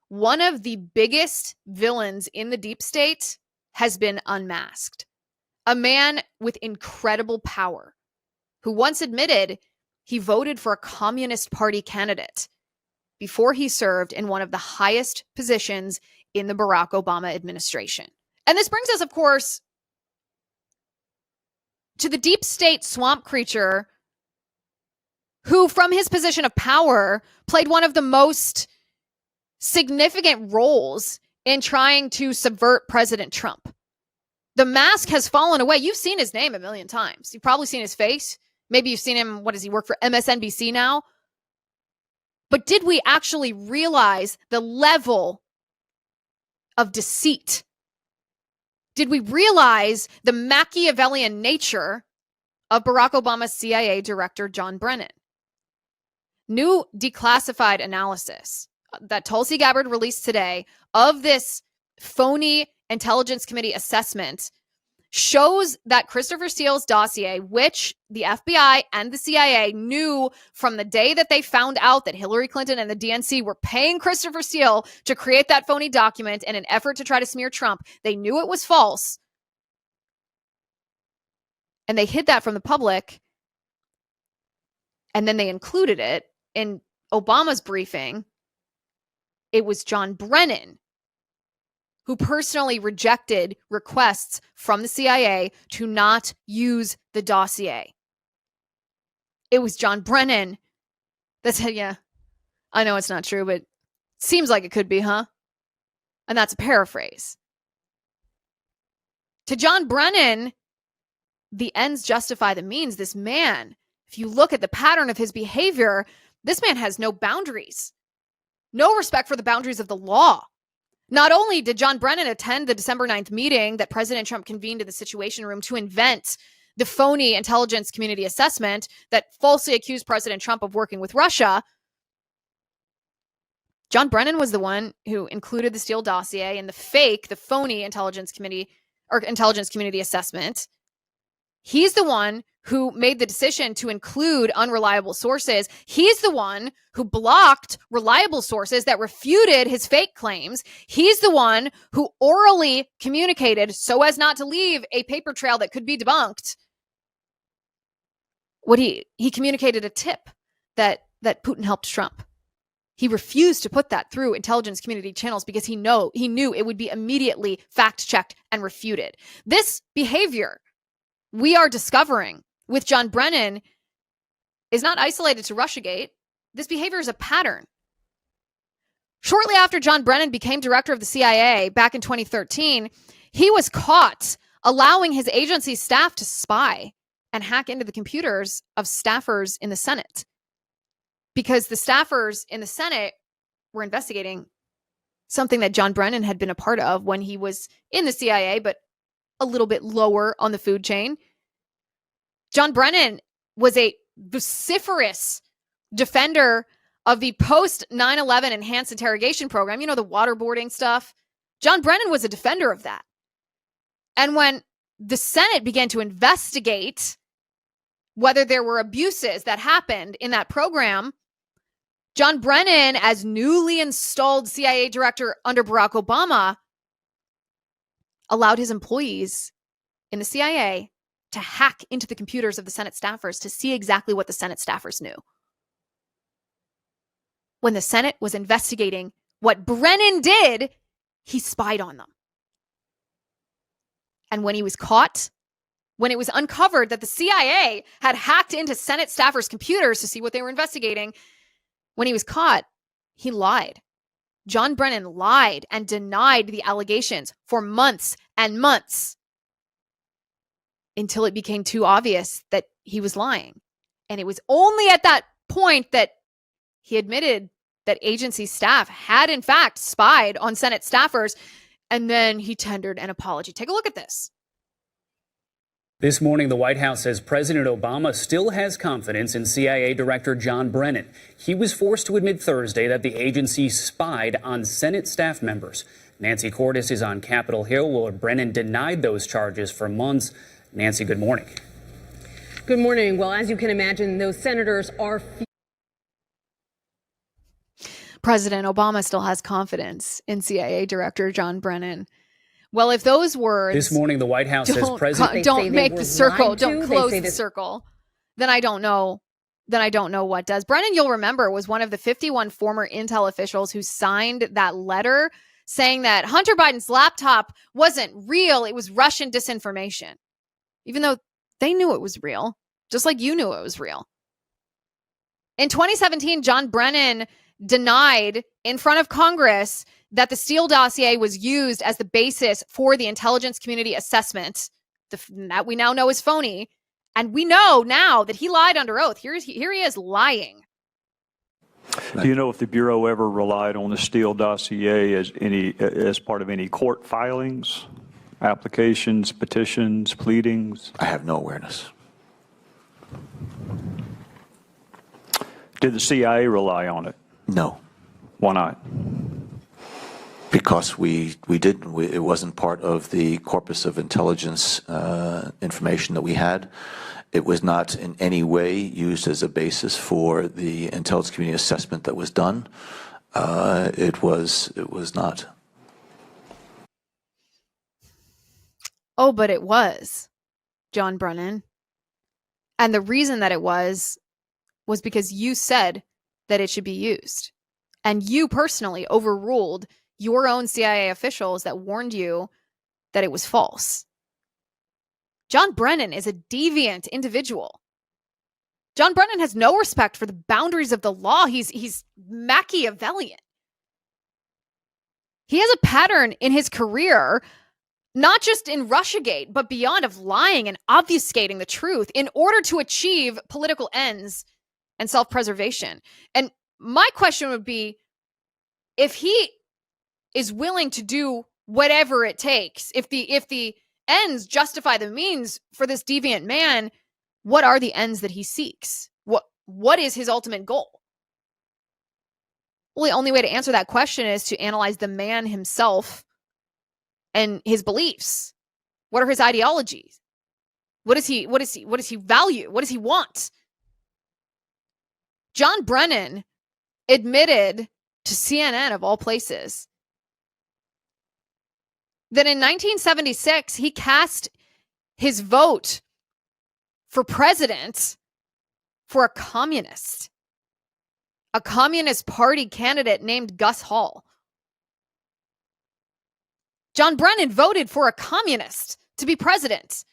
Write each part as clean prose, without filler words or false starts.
one of the biggest villains in the deep state has been unmasked. A man with incredible power who once admitted he voted for a Communist Party candidate before he served in one of the highest positions in the Barack Obama administration. And this brings us, of course, to the deep state swamp creature who, from his position of power, played one of the most significant roles in trying to subvert President Trump. The mask has fallen away. You've seen his name a million times. You've probably seen his face. Maybe you've seen him. What does he work for? MSNBC now? But did we actually realize the level of deceit? Did we realize the Machiavellian nature of Barack Obama's CIA Director John Brennan? New declassified analysis that Tulsi Gabbard released today of this phony Intelligence Committee assessment shows that Christopher Steele's dossier, which the FBI and the CIA knew from the day that they found out that Hillary Clinton and the DNC were paying Christopher Steele to create that phony document in an effort to try to smear Trump, they knew it was false. And they hid that from the public. And then they included it in Obama's briefing. It was John Brennan who personally rejected requests from the CIA to not use the dossier. It was John Brennan that said, yeah, I know it's not true, but it seems like it could be, huh? And that's a paraphrase. To John Brennan, the ends justify the means. This man, if you look at the pattern of his behavior, this man has no boundaries, no respect for the boundaries of the law. Not only did John Brennan attend the December 9th meeting that President Trump convened in the Situation Room to invent the phony Intelligence Community assessment that falsely accused President Trump of working with Russia, John Brennan was the one who included the Steele dossier in the phony Intelligence Committee assessment. He's the one who made the decision to include unreliable sources. He's the one who blocked reliable sources that refuted his fake claims. He's the one who orally communicated so as not to leave a paper trail that could be debunked. He communicated a tip that Putin helped Trump. He refused to put that through intelligence community channels because he knew it would be immediately fact-checked and refuted. This behavior we are discovering with John Brennan is not isolated to Russiagate. This behavior is a pattern. Shortly after John Brennan became director of the CIA back in 2013, he was caught allowing his agency staff to spy and hack into the computers of staffers in the Senate, because the staffers in the Senate were investigating something that John Brennan had been a part of when he was in the CIA, but a little bit lower on the food chain. John Brennan was a vociferous defender of the post 9/11 enhanced interrogation program, the waterboarding stuff. John Brennan was a defender of that. And when the Senate began to investigate whether there were abuses that happened in that program, John Brennan, as newly installed CIA director under Barack Obama, allowed his employees in the CIA to hack into the computers of the Senate staffers to see exactly what the Senate staffers knew. When the Senate was investigating what Brennan did, he spied on them. And when he was caught, when it was uncovered that the CIA had hacked into Senate staffers' computers to see what they were investigating, when he was caught, he lied. John Brennan lied and denied the allegations for months and months until it became too obvious that he was lying. And it was only at that point that he admitted that agency staff had, in fact, spied on Senate staffers, and then he tendered an apology. Take a look at this. This morning, the White House says President Obama still has confidence in CIA Director John Brennan. He was forced to admit Thursday that the agency spied on Senate staff members. Nancy Cordes is on Capitol Hill, where Brennan denied those charges for months. Nancy, good morning. Good morning. Well, as you can imagine, those senators are President Obama still has confidence in CIA Director John Brennan. Well, if those words this morning, the White House says don't make the circle, don't close the circle, then I don't know. Then I don't know what does. Brennan, you'll remember, was one of the 51 former intel officials who signed that letter saying that Hunter Biden's laptop wasn't real. It was Russian disinformation, even though they knew it was real, just like you knew it was real. In 2017, John Brennan denied in front of Congress that the Steele dossier was used as the basis for the intelligence community assessment that we now know is phony. And we know now that he lied under oath. Here he is lying. Do you know if the Bureau ever relied on the Steele dossier as part of any court filings, applications, petitions, pleadings? I have no awareness. Did the CIA rely on it? No. Why not? Because we didn't. It wasn't part of the corpus of intelligence information that we had. It was not in any way used as a basis for the intelligence community assessment that was done. It was not. Oh, but it was, John Brennan. And the reason that it was because you said that it should be used. And you personally overruled your own CIA officials that warned you that it was false. John Brennan is a deviant individual. John Brennan has no respect for the boundaries of the law. He's Machiavellian. He has a pattern in his career, not just in Russiagate, but beyond, of lying and obfuscating the truth in order to achieve political ends and self-preservation. And my question would be, if he is willing to do whatever it takes, if the ends justify the means for this deviant man, what are the ends that he seeks? What is his ultimate goal? Well, the only way to answer that question is to analyze the man himself and his beliefs. What are his ideologies? What does he value? What does he want? John Brennan admitted to CNN, of all places, that in 1976, he cast his vote for president for a communist party candidate named Gus Hall. John Brennan voted for a communist to be president.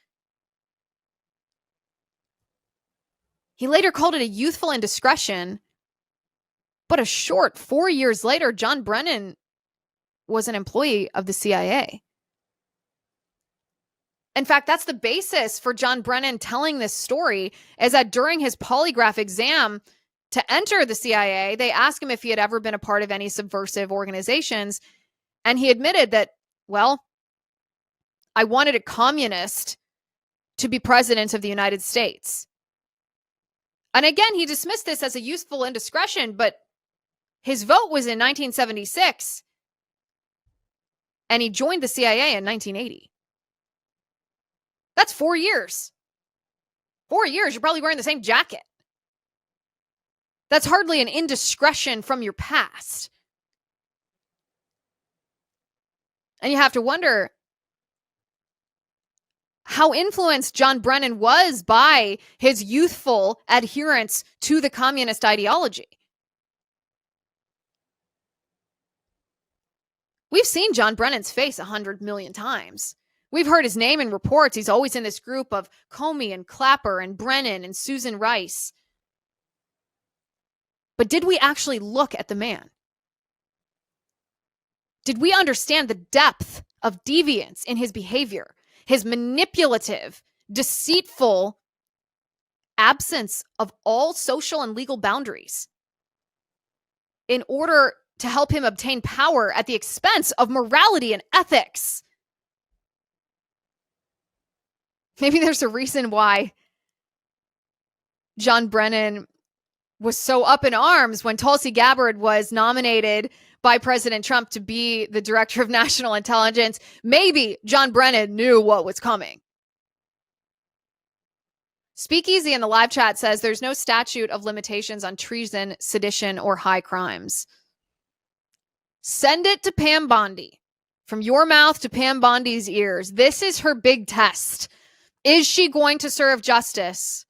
He later called it a youthful indiscretion, but a short 4 years later, John Brennan was an employee of the CIA. In fact, that's the basis for John Brennan telling this story, is that during his polygraph exam to enter the CIA, they asked him if he had ever been a part of any subversive organizations. And he admitted that, well, I wanted a communist to be president of the United States. And again, he dismissed this as a youthful indiscretion, but his vote was in 1976, and he joined the CIA in 1980. That's 4 years. 4 years, you're probably wearing the same jacket. That's hardly an indiscretion from your past. And you have to wonder how influenced John Brennan was by his youthful adherence to the communist ideology. We've seen John Brennan's face 100 million times. We've heard his name in reports. He's always in this group of Comey and Clapper and Brennan and Susan Rice. But did we actually look at the man? Did we understand the depth of deviance in his behavior, his manipulative, deceitful absence of all social and legal boundaries in order to help him obtain power at the expense of morality and ethics? Maybe there's a reason why John Brennan was so up in arms when Tulsi Gabbard was nominated by President Trump to be the director of national intelligence. Maybe John Brennan knew what was coming. Speakeasy in the live chat says there's no statute of limitations on treason, sedition, or high crimes. Send it to Pam Bondi. From your mouth to Pam Bondi's ears. This is her big test. Is she going to serve justice?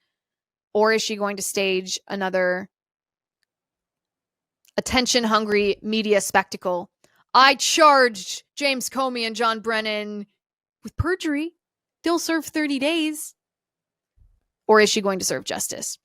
Or is she going to stage another attention-hungry media spectacle? I charged James Comey and John Brennan with perjury. They'll serve 30 days. Or is she going to serve justice?